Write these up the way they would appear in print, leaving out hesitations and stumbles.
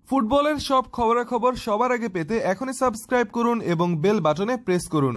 ফুটবলের সব খবরাখবর সবার আগে পেতে এখনই সাবস্ক্রাইব করুন এবং বেল বাটনে প্রেস করুন।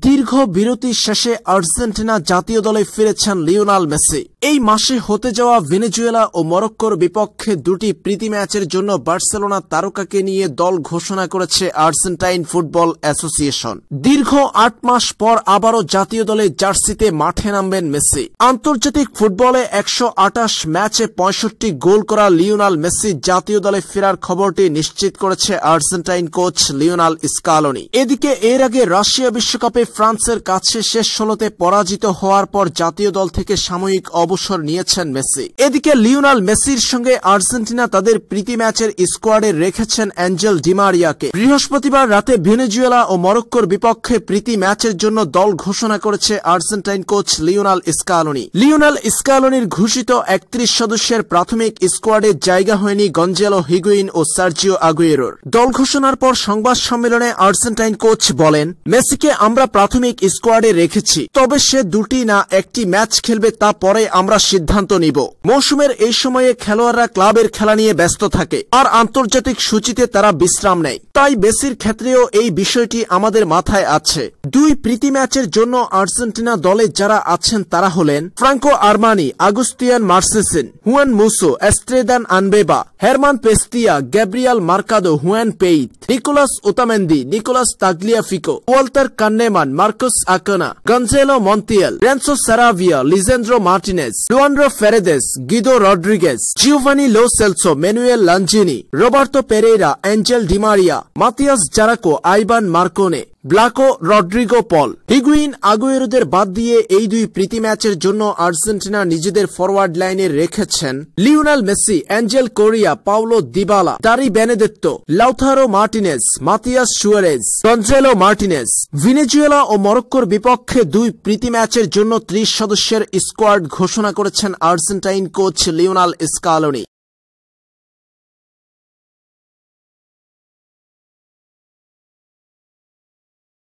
দীর্ঘ বিরতির শেষে আর্জেন্টিনা জাতীয় দলে ফিরেছেন লিওনেল মেসি। এই মাসে হতে যাওয়া ভেনেজুয়েলা ও মরক্কোর বিপক্ষে দুটি প্রীতি ম্যাচের জন্য বার্সেলোনা তারকাকে নিয়ে দল ঘোষণা করেছে আর্জেন্টাইন ফুটবল অ্যাসোসিয়েশন। দীর্ঘ ৮ মাস পর আবারও জাতীয় দলে জার্সিতে মাঠে নামবেন মেসি। আন্তর্জাতিক ফুটবলে ১২৮ ম্যাচে ৬৫ গোল করা লিওনেল মেসি জাতীয় দলে ফেরার খবরটি নিশ্চিত করেছে আর্জেন্টাইন কোচ লিওনেল স্কালোনি। এদিকে এর আগে রাশিয়া বিশ্বকাপে ফ্রান্সের কাছে শেষ ১৬তে পরাজিত হওয়ার পর জাতীয় দল থেকে সাময়িক অবসর নিয়েছেন মেসি। এদিকে লিওনেল মেসির সঙ্গে আর্জেন্টিনা তাদের প্রীতি ম্যাচের স্কোয়াডে রেখেছেন অ্যাঞ্জেল ডি মারিয়াকে। বৃহস্পতিবার রাতে ভেনেজুয়েলা ও মরক্কোর বিপক্ষে প্রীতি ম্যাচের জন্য দল ঘোষণা করেছে Argentine coach Lionel Scaloni. Lionel স্কালোনির ঘোষিত ৩১ সদস্যের প্রাথমিক স্কোয়াডে জায়গা হয়নি গঞ্জালো হিগুইন ও সার্জিও আগুয়েরোর। দল ঘোষণার পর সংবাদ সম্মেলনে আর্জেন্টাইন কোচ বলেন, মেসিকে আমরা প্রাথমিক স্কোয়াডে রেখেছি, তবে সে দুটি না একটি ম্যাচ খেলবে তা পরে আমরা সিদ্ধান্ত নিব। মৌসুমের এই সময়ে খেলোয়াড়রা ক্লাবের খেলা নিয়ে ব্যস্ত থাকে আর আন্তর্জাতিক সূচিতে তারা বিশ্রাম নেয়, তাই মেসির ক্ষেত্রেও এই বিষয়টি আমাদের মাথায় আছে। দুই প্রীতি ম্যাচের জন্য আর্জেন্টিনা দলে যারা আছেন তারা হলেন Franco Armani, Agustin Marcesin, Juan Musso, Esteban আনবেবা, German Pezzella, Gabriel Mercado, Juan Foyth, Nicolas Otamendi, Nicolas Tagliafico, Walter Kannemann, Marcos Acuna, Gonzalo Montiel, Renzo Saravia, Lisandro Martinez, Leandro Paredes, Guido Rodriguez, Giovani Lo Celso, Manuel Lanzini, Roberto Pereyra, Angel Di Maria, Matias Zaracho, Ivan Marcone, ব্লাকো, Rodrigo Paul, Higuain, আগুয়েরোদের বাদ দিয়ে এই দুই প্রীতি ম্যাচের জন্য Argentina নিজেদের forward লাইনে রেখেছেন Lionel Messi, Angel Correa, Paulo Dybala, Dario Benedetto, Lautaro Martinez, Matias Suarez, Gonzalo Martinez. Venezuela ও মরক্কোর বিপক্ষে দুই প্রীতি ম্যাচের জন্য ৩০ সদস্যের স্কোয়াড ঘোষণা করেছেন আর্জেন্টাইন কোচ লিওনেল স্কালোনি।